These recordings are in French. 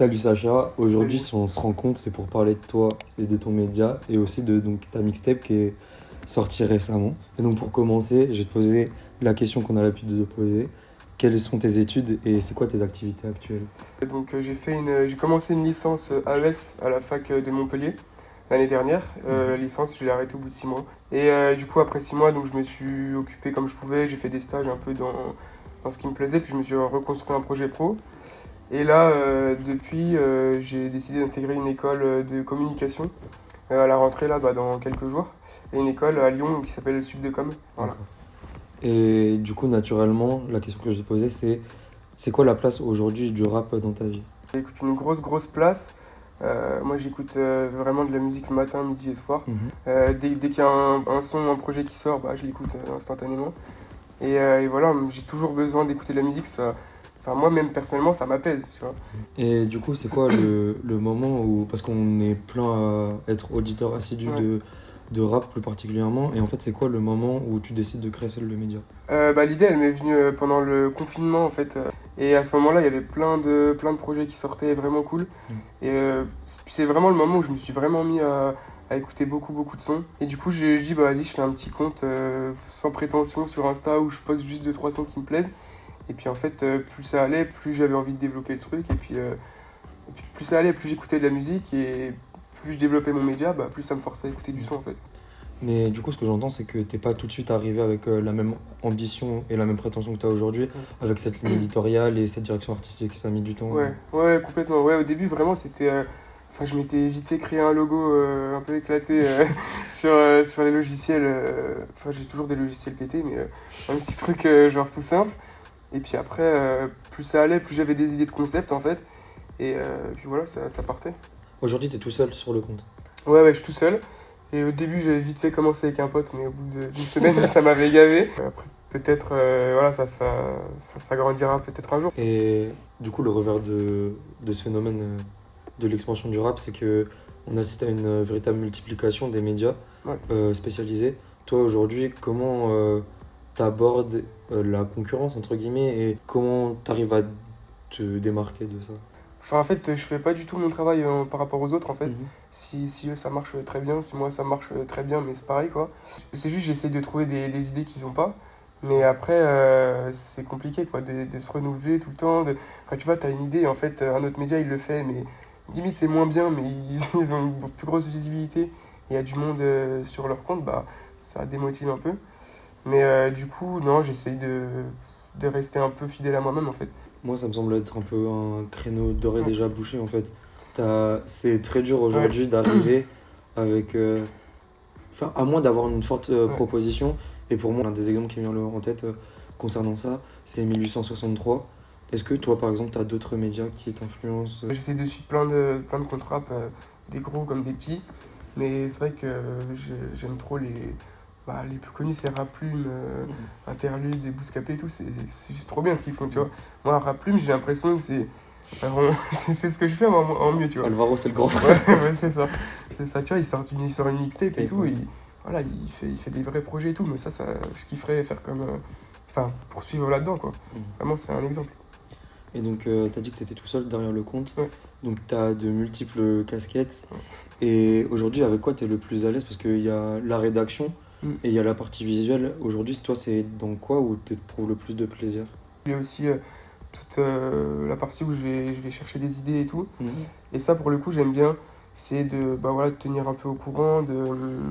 Salut Sacha, aujourd'hui Salut. si on se rencontre c'est pour parler de toi et de ton média et aussi de donc, ta mixtape qui est sortie récemment. Et donc pour commencer, je vais te poser la question qu'on a l'habitude de poser. Quelles sont tes études et c'est quoi tes activités actuelles? J'ai commencé une licence AES à la fac de Montpellier l'année dernière. La licence, je l'ai arrêtée au bout de 6 mois. Et du coup, après 6 mois, donc, je me suis occupé comme je pouvais. J'ai fait des stages un peu dans ce qui me plaisait. Puis je me suis reconstruit un projet pro. Et là, depuis, j'ai décidé d'intégrer une école de communication à la rentrée, là, dans quelques jours. Et une école à Lyon qui s'appelle Subdecom. Voilà. D'accord. Et du coup naturellement, la question que je vais te poser c'est quoi la place aujourd'hui du rap dans ta vie? J'écoute une grosse place. Moi, j'écoute vraiment de la musique le matin, midi et soir. Mhm. Dès qu'il y a un son, un projet qui sort, bah, je l'écoute instantanément. Et voilà, j'ai toujours besoin d'écouter de la musique. Enfin, moi-même, personnellement, ça m'apaise, tu vois. Et du coup c'est quoi le moment où, parce qu'on est plein à être auditeur assidu Ouais. de rap plus particulièrement, et en fait c'est quoi le moment où tu décides de créer seul le média? Bah, l'idée, elle m'est venue pendant le confinement, en fait. Et à ce moment-là, il y avait plein de projets qui sortaient vraiment cool. Mm. Et c'est vraiment le moment où je me suis vraiment mis à écouter beaucoup de sons. Et du coup, j'ai dit, bah vas-y, je fais un petit compte sans prétention sur Insta où je poste juste 2 3 sons qui me plaisent. Et puis en fait, plus ça allait, plus j'avais envie de développer le truc. Et puis plus ça allait, plus j'écoutais de la musique. Et plus je développais mon média, bah, plus ça me forçait à écouter du son, en fait. Mais du coup, ce que j'entends, c'est que t'es pas tout de suite arrivé avec la même ambition et la même prétention que tu as aujourd'hui, avec cette ligne éditoriale et cette direction artistique. Ça a mis du temps. Ouais, complètement. Ouais, au début, vraiment, c'était. Enfin, je m'étais vite fait créer un logo un peu éclaté sur les logiciels. Enfin, j'ai toujours des logiciels pétés, mais un petit truc genre tout simple. Et puis après, plus ça allait, plus j'avais des idées de concept en fait. Et puis voilà, ça partait. Aujourd'hui, tu es tout seul sur le compte. Ouais, je suis tout seul. Et au début, j'avais vite fait commencer avec un pote, mais au bout d'une semaine, ça m'avait gavé. Après, peut-être, voilà, ça s'agrandira peut-être un jour. Et du coup, le revers de ce phénomène de l'expansion du rap, c'est que on assiste à une véritable multiplication des médias Ouais. spécialisés. Toi, aujourd'hui, comment t'abordes la concurrence, entre guillemets, et comment t'arrives à te démarquer de ça? Enfin, en fait, je fais pas du tout mon travail par rapport aux autres, en fait. Mhm. Si eux, ça marche très bien, si moi, ça marche très bien, mais c'est pareil, quoi. C'est juste, j'essaie de trouver des idées qu'ils ont pas. Mais après, c'est compliqué, quoi, de se renouveler tout le temps. Quand tu vois, t'as une idée, en fait, un autre média, il le fait, mais limite, c'est moins bien, mais ils ont une plus grosse visibilité. Et il y a du monde sur leur compte, bah, ça démotive un peu. Mais du coup, non, j'essaye de rester un peu fidèle à moi-même, en fait. Moi, ça me semble être un peu un créneau doré déjà bouché en fait. C'est très dur Ouais, aujourd'hui d'arriver avec. Enfin, à moins d'avoir une forte ouais. proposition. Et pour moi, l'un des exemples qui me vient en tête concernant ça, c'est 1863. Est-ce que toi, par exemple, tu as d'autres médias qui t'influencent? J'essaie de suivre plein de comptes rap, des gros comme des petits. Mais c'est vrai que j'aime trop les plus connus, c'est Rap Plume, Interlude et Bouscapé et tout. C'est juste trop bien ce qu'ils font, tu vois. Moi, Rap Plume, j'ai l'impression que c'est vraiment- c'est ce que je fais en mieux, tu vois. Alvaro, c'est le grand Ouais, frère. ouais, c'est ça. C'est ça, tu vois, il sort une mixtape et Et tout. ouais. Voilà, il fait des vrais projets et tout. Mais ça je kifferais faire comme. Enfin, poursuivre là-dedans, quoi. Mhm. Vraiment, c'est un exemple. Et donc, tu as dit que tu étais tout seul derrière le compte. Ouais. Donc, tu as de multiples casquettes. Ouais. Et aujourd'hui, avec quoi tu es le plus à l'aise? Parce qu'il y a la rédaction Mm. et il y a la partie visuelle. Aujourd'hui, toi, c'est dans quoi où tu éprouves le plus de plaisir? Il y a aussi toute la partie où je vais chercher des idées et tout. Mhm. Et ça, pour le coup, j'aime bien. C'est de, bah, voilà, de tenir un peu au courant,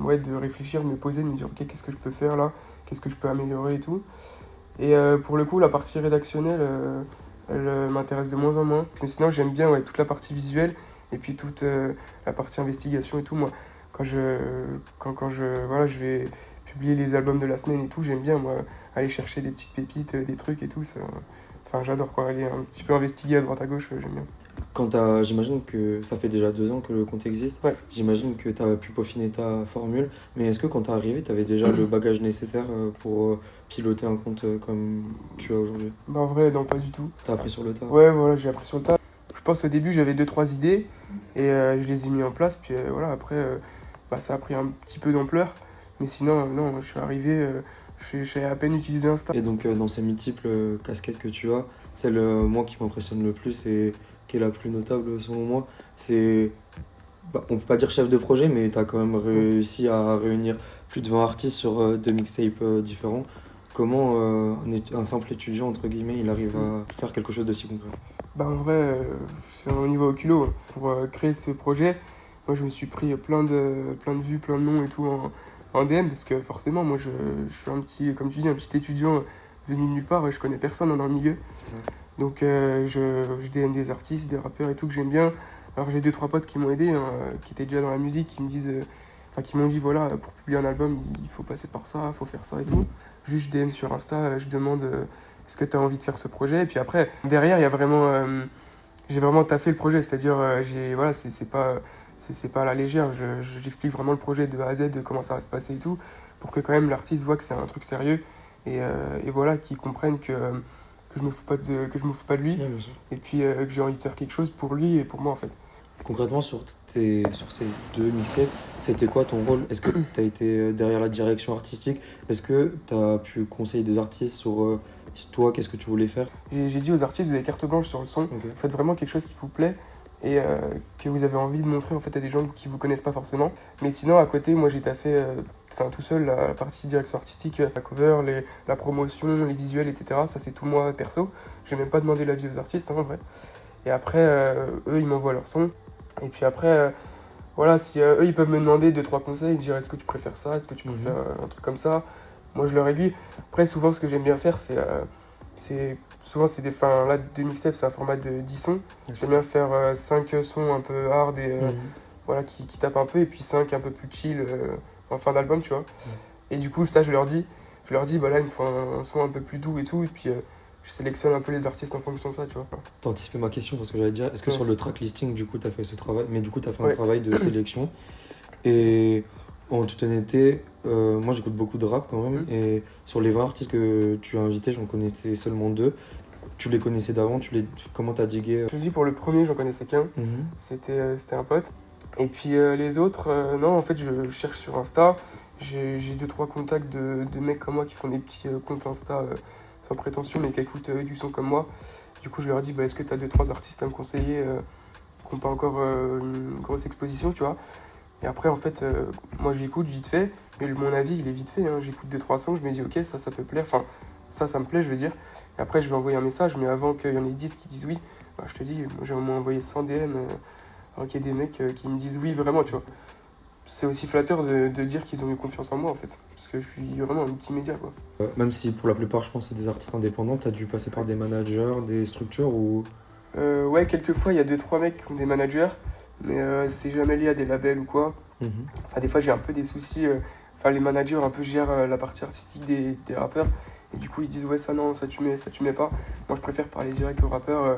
ouais, de réfléchir, de me poser, de me dire, ok, qu'est-ce que je peux faire là? Qu'est-ce que je peux améliorer et tout. Et pour le coup, la partie rédactionnelle, elle m'intéresse de moins en moins. Mais sinon, j'aime bien ouais, toute la partie visuelle et puis toute la partie investigation et tout. Moi, voilà, je vais publier les albums de la semaine et tout, j'aime bien, moi, aller chercher des petites pépites, des trucs et tout. Enfin, j'adore quoi, aller un petit peu investiguer à droite à gauche, j'aime bien. J'imagine que ça fait déjà 2 ans que le compte existe. Ouais. J'imagine que tu as pu peaufiner ta formule. Mais est-ce que quand tu es arrivé, tu avais déjà le bagage nécessaire pour piloter un compte comme tu as aujourd'hui? Bah, en vrai, non, pas du tout. Tu as appris sur le tas? Ouais, voilà, j'ai appris sur le tas. Je pense au début, j'avais 2 3 idées et je les ai mis en place. Puis voilà, après, bah, ça a pris un petit peu d'ampleur. Mais sinon, non, je suis arrivé, j'ai à peine utilisé Insta. Et donc, dans ces multiples casquettes que tu as, celle, moi, qui m'impressionne le plus, c'est qui est la plus notable selon moi. C'est, on peut pas dire chef de projet, mais tu as quand même réussi à réunir plus de 20 artistes sur 2 mixtapes différents. Comment un simple étudiant, entre guillemets, il arrive à faire quelque chose de si concret? Bah en vrai, c'est au niveau au culot, hein. Pour créer ce projet, moi je me suis pris plein de vues, plein de noms et tout en DM, parce que forcément, moi je suis un petit, comme tu dis, un petit étudiant venu de nulle part, et je connais personne dans le milieu. C'est ça. Donc je DM des artistes, des rappeurs et tout que j'aime bien. Alors j'ai deux, trois potes qui m'ont aidé, hein, qui étaient déjà dans la musique, qui me disent, qui m'ont dit voilà, pour publier un album, il faut passer par ça, il faut faire ça et tout. Juste je DM sur Insta, je demande est-ce que tu as envie de faire ce projet? Et puis après, derrière, il y a vraiment, j'ai vraiment taffé le projet, c'est-à-dire voilà, c'est pas à la légère, j'explique vraiment le projet de A à Z, de comment ça va se passer et tout, pour que quand même l'artiste voit que c'est un truc sérieux et voilà, qu'il comprenne que je me fous pas de lui, Ouais, bien sûr. et puis que j'ai envie de faire quelque chose pour lui et pour moi en fait. Concrètement, sur ces 2 mixtapes, c'était quoi ton rôle? Est-ce que tu as été derrière la direction artistique? Est-ce que tu as pu conseiller des artistes sur toi, qu'est-ce que tu voulais faire? J'ai dit aux artistes, vous avez carte blanche sur le son, Ok. faites vraiment quelque chose qui vous plaît et que vous avez envie de montrer en fait à des gens qui vous connaissent pas forcément. Mais sinon à côté, moi j'ai taffé tout seul la partie direction artistique, la cover, la promotion, les visuels, etc. Ça c'est tout moi perso. J'ai même pas demandé l'avis aux artistes, hein, en vrai. Et après, eux ils m'envoient leur son. Et puis après, voilà, si eux ils peuvent me demander 2-3 conseils, me dire est-ce que tu préfères ça, est-ce que tu préfères un truc comme ça. Moi je leur aiguille. Après souvent ce que j'aime bien faire souvent c'est des, enfin là 2 mixtapes c'est un format de 10 sons. J'aime bien faire 5 sons un peu hard et voilà qui tapent un peu et puis 5 un peu plus chill en fin d'album tu vois. Et du coup ça je leur dis bah là il me faut un son un peu plus doux et tout et puis je sélectionne un peu les artistes en fonction de ça tu vois. T'as anticipé ma question parce que j'allais dire, est-ce que Ouais. sur le track listing, du coup, t'as fait ce travail, mais du coup, t'as fait un Ouais. travail de sélection. Et en toute honnêteté, moi j'écoute beaucoup de rap quand même, et sur les 20 artistes que tu as invités, j'en connaissais seulement 2. Tu les connaissais d'avant, comment t'as digué? Je te dis pour le premier j'en connaissais qu'un, c'était un pote. Et puis les autres, non en fait je cherche sur Insta, j'ai 2-3 contacts de mecs comme moi qui font des petits comptes Insta sans prétention mais qui écoutent du son comme moi. Du coup je leur dis bah, est-ce que t'as 2-3 artistes à me conseiller qui n'ont pas encore une grosse exposition tu vois. Et après en fait moi j'écoute vite fait, mais mon avis il est vite fait, hein. J'écoute 2-3 sons, je me dis ok ça peut plaire, enfin ça me plaît je veux dire. Et après je vais envoyer un message, mais avant qu'il y en ait 10 qui disent oui, bah, je te dis, moi j'ai au moins envoyé 100 DM alors qu'il y a des mecs qui me disent oui vraiment tu vois. C'est aussi flatteur de dire qu'ils ont eu confiance en moi en fait, parce que je suis vraiment un petit média quoi. Même si pour la plupart, je pense que c'est des artistes indépendants, t'as dû passer par des managers, des structures ou... Ouais, quelquefois il y a 2-3 mecs qui ont des managers, mais c'est jamais lié à des labels ou quoi. Enfin, des fois j'ai un peu des soucis, les managers un peu gèrent la partie artistique des rappeurs, et du coup ils disent ouais ça non, ça tu mets pas. Moi je préfère parler direct aux rappeurs,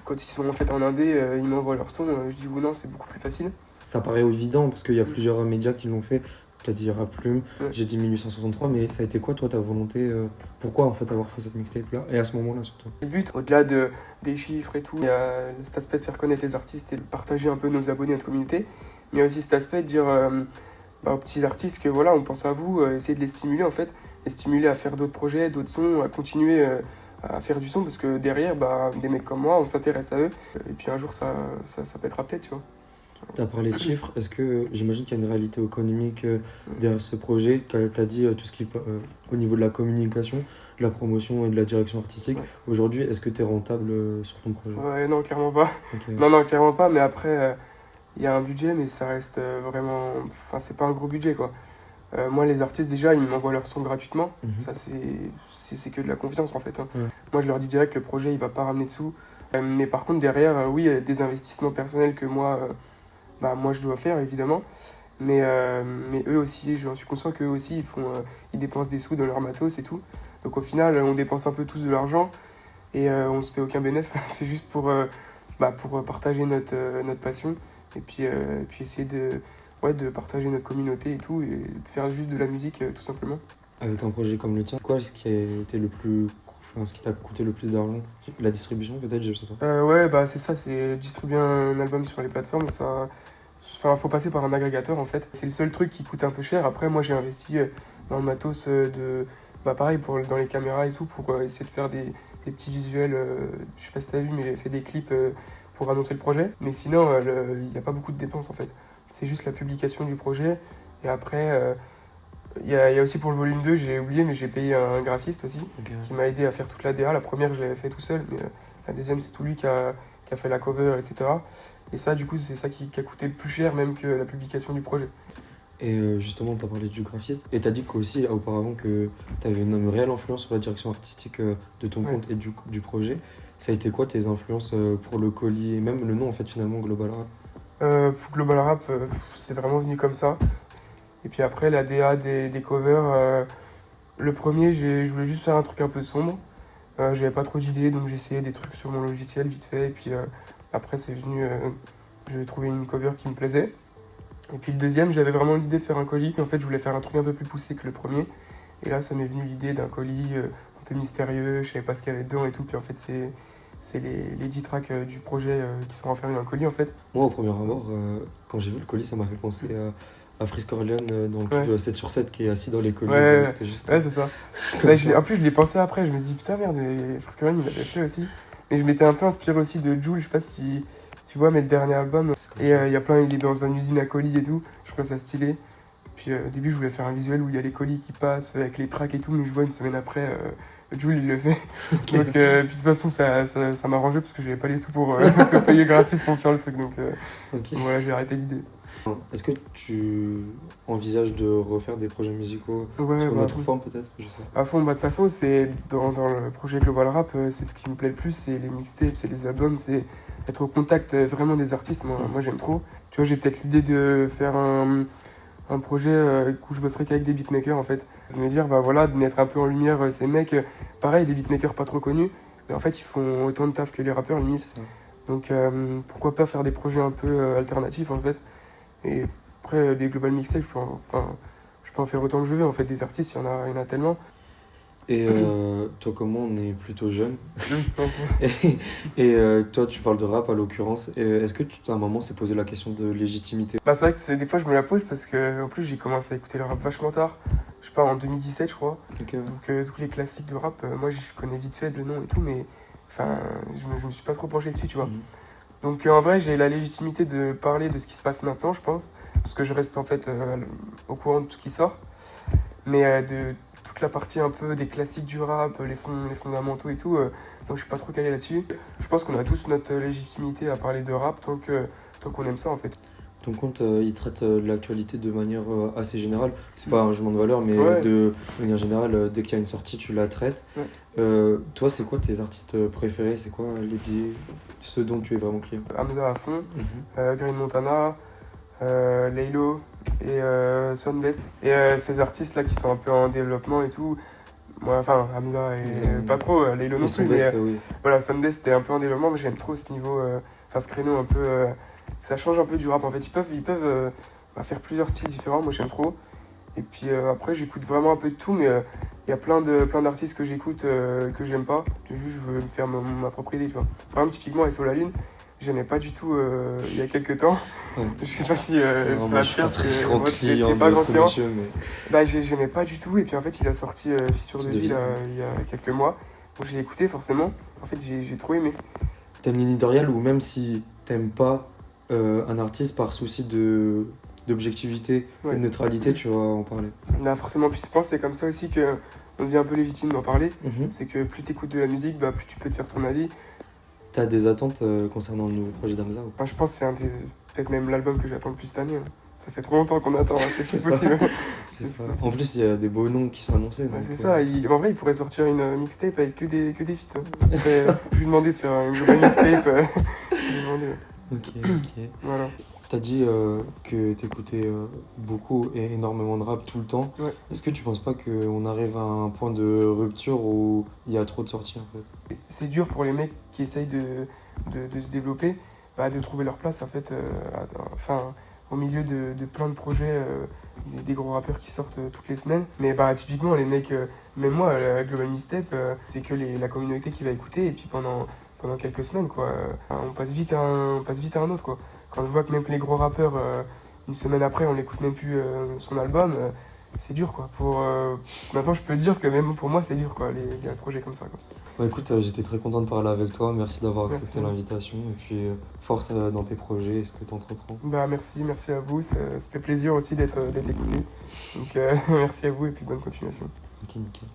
quand ils sont en fait en indé, ils m'envoient leur son, je dis ou non c'est beaucoup plus facile. Ça paraît évident parce qu'il y a plusieurs médias qui l'ont fait. T'as dit Rap Plume, Ouais. j'ai dit 1863, mais ça a été quoi toi ta volonté pourquoi en fait avoir fait cette mixtape là et à ce moment-là surtout? Le but, au-delà des chiffres et tout, il y a cet aspect de faire connaître les artistes et de partager un peu nos abonnés, notre communauté. Mais il y a aussi cet aspect de dire aux petits artistes que voilà, on pense à vous, essayer de les stimuler en fait, les stimuler à faire d'autres projets, d'autres sons, à continuer à faire du son parce que derrière, des mecs comme moi, on s'intéresse à eux. Et puis un jour, ça pètera peut-être, tu vois. T'as parlé de chiffres, est-ce que j'imagine qu'il y a une réalité économique derrière ce projet? T'as dit tout ce qui au niveau de la communication, de la promotion et de la direction artistique. Ouais. Aujourd'hui, est-ce que t'es rentable sur ton projet? Ouais, non, clairement pas. Ok. Non, clairement pas, mais après, il y a un budget, mais ça reste vraiment... Enfin, c'est pas un gros budget, quoi. Moi, les artistes, déjà, ils m'envoient leur son gratuitement. Ça, c'est que de la confiance, en fait, hein. Ouais. Moi, je leur dis direct que le projet, il va pas ramener de sous. Mais par contre, derrière, oui, il y a des investissements personnels que moi, moi, je dois faire, évidemment. Mais eux aussi, j'en suis conscient qu'eux aussi, ils dépensent des sous dans leur matos et tout. Donc au final, on dépense un peu tous de l'argent et on se fait aucun bénéfice. C'est juste pour partager notre passion et puis essayer de partager notre communauté et tout et de faire juste de la musique tout simplement. Avec un projet comme le tien, quoi ce qui a été ce qui t'a coûté le plus d'argent? La distribution peut-être, je sais pas. Ouais, c'est ça, c'est distribuer un album sur les plateformes, ça... Enfin, faut passer par un agrégateur en fait. C'est le seul truc qui coûte un peu cher. Après, moi j'ai investi dans le matos pareil, dans les caméras et tout, pour essayer de faire des petits visuels. Je sais pas si t'as vu, mais j'ai fait des clips pour annoncer le projet. Mais sinon, il n'y a pas beaucoup de dépenses en fait. C'est juste la publication du projet. Et après, il y a aussi pour le volume 2, j'ai oublié, mais j'ai payé un graphiste aussi qui m'a aidé à faire toute la DA. La première, je l'avais fait tout seul, mais la deuxième, c'est tout lui qui a fait la cover, etc. Et ça, du coup, c'est ça qui a coûté le plus cher même que la publication du projet. Et justement, tu as parlé du graphiste. Et tu as dit qu'aussi, auparavant, que tu avais une réelle influence sur la direction artistique de ton compte et du projet. Ça a été quoi tes influences pour le colis et même le nom, en fait, finalement, Global Rap? Pour Global Rap, c'est vraiment venu comme ça. Et puis après, la DA des covers, le premier, je voulais juste faire un truc un peu sombre. J'avais pas trop d'idées, donc j'ai essayé des trucs sur mon logiciel vite fait. Et puis après, c'est venu, j'ai trouvé une cover qui me plaisait. Et puis le deuxième, j'avais vraiment l'idée de faire un colis. En fait, je voulais faire un truc un peu plus poussé que le premier. Et là, ça m'est venu l'idée d'un colis un peu mystérieux, je savais pas ce qu'il y avait dedans et tout. Puis en fait, c'est les 10 tracks du projet qui sont renfermés dans le colis en fait. Moi, au premier abord, quand j'ai vu le colis, ça m'a fait penser à Frisk Orleans dans le clip 7 sur 7 qui est assis dans les colis. C'était juste... c'est ça. En plus, je l'ai pensé après, je me suis dit putain merde, Frisk Orleans il l'avait fait aussi. Mais je m'étais un peu inspiré aussi de Jul, je sais pas si tu vois, mais le dernier album. Et il est dans une usine à colis et tout, je trouve ça stylé. Puis au début, je voulais faire un visuel où il y a les colis qui passent avec les tracks et tout, mais je vois une semaine après, Jul il le fait. Okay. Donc, puis de toute façon, ça m'a arrangé parce que j'avais pas les sous pour payer le graphiste pour faire le truc. Donc voilà, j'ai arrêté l'idée. Est-ce que tu envisages de refaire des projets musicaux sous une autre forme peut-être? Je sais. À fond, de toute façon, c'est dans le projet Global Rap, c'est ce qui me plaît le plus, c'est les mixtapes, c'est les albums, c'est être au contact vraiment des artistes. Moi j'aime trop. Tu vois, j'ai peut-être l'idée de faire un projet où je bosserai qu'avec des beatmakers en fait. Je vais me dire, bah voilà, de mettre un peu en lumière ces mecs, pareil, des beatmakers pas trop connus, mais en fait ils font autant de taf que les rappeurs limite. C'est ça. Donc pourquoi pas faire des projets un peu alternatifs en fait. Et après, des global mixtapes, je peux en faire autant que je veux. En fait, des artistes, il y en a tellement. Et toi, comment on est plutôt jeune et toi, tu parles de rap à l'occurrence. Est-ce que à un moment s'est posé la question de légitimité? Bah, c'est vrai que des fois, je me la pose parce que en plus, j'ai commencé à écouter le rap vachement tard. Je sais pas, en 2017, je crois. Okay, ouais. Donc, tous les classiques de rap, moi, je connais vite fait le nom et tout, mais je me suis pas trop penché dessus, tu vois. Donc en vrai, j'ai la légitimité de parler de ce qui se passe maintenant, je pense, parce que je reste en fait au courant de tout ce qui sort. Mais de toute la partie un peu des classiques du rap, les fondamentaux et tout, donc je suis pas trop calé là-dessus. Je pense qu'on a tous notre légitimité à parler de rap tant qu'on aime ça en fait. Ton compte, il traite de l'actualité de manière assez générale. C'est pas un jugement de valeur, mais de manière générale, dès qu'il y a une sortie, tu la traites. Toi, c'est quoi tes artistes préférés? C'est quoi ceux dont tu es vraiment client? Hamza à fond, Green Montana, Laylo et Soundbest. Et ces artistes-là qui sont un peu en développement et tout, moi, enfin, Hamza et pas trop, Laylo non plus, mais voilà, Soundbest était un peu en développement, mais j'aime trop ce niveau, ce créneau un peu... ça change un peu du rap en fait, ils peuvent faire plusieurs styles différents, moi j'aime trop. Et puis après j'écoute vraiment un peu de tout, mais il y a plein d'artistes que j'écoute que j'aime pas. Je veux me faire ma propre idée, tu vois. Par exemple typiquement SO La Lune, j'aimais pas du tout il y a quelques temps. Je sais pas si ça va te faire parce que moi j'étais pas grand client. Bah j'aimais pas du tout et puis en fait il a sorti Fissure de vie là, il y a quelques mois. Donc j'ai écouté forcément, en fait j'ai trop aimé. T'aimes l'éditorial ou même si t'aimes pas un artiste par souci d'objectivité et de neutralité, tu vas en parler. Là, forcément, puis je pense que c'est comme ça aussi qu'on devient un peu légitime d'en parler. C'est que plus tu écoutes de la musique, bah, plus tu peux te faire ton avis. T'as des attentes concernant le nouveau projet d'Hamza ou... Je pense que c'est peut-être même l'album que j'attends le plus cette année. Ça fait trop longtemps qu'on attend, c'est possible. C'est ça. En plus, il y a des beaux noms qui sont annoncés. Donc, c'est ça, en vrai, il pourrait sortir une mixtape avec que des feats. Je lui demandais de faire une nouvelle mixtape. Je lui demandais. Ok. Voilà. T'as dit que t'écoutais beaucoup et énormément de rap tout le temps. Est-ce que tu penses pas qu'on arrive à un point de rupture où il y a trop de sorties en fait? C'est dur pour les mecs qui essayent de se développer, de trouver leur place en fait, au milieu de plein de projets, des gros rappeurs qui sortent toutes les semaines. Mais typiquement les mecs, même moi, la Global Mixtape, c'est que la communauté qui va écouter et puis pendant quelques semaines quoi, on passe vite à un autre quoi. Quand je vois que même les gros rappeurs, une semaine après, on n'écoute même plus son album, c'est dur, quoi. Maintenant, je peux dire que même pour moi, c'est dur, quoi, les projets comme ça, quoi. Bah, écoute, j'étais très content de parler avec toi. Merci d'avoir accepté Merci. l'invitation. Et puis, force dans tes projets et ce que tu entreprends. Bah, merci à vous. Ça fait plaisir aussi d'être écouté. Donc, merci à vous et puis bonne continuation. Ok, nickel.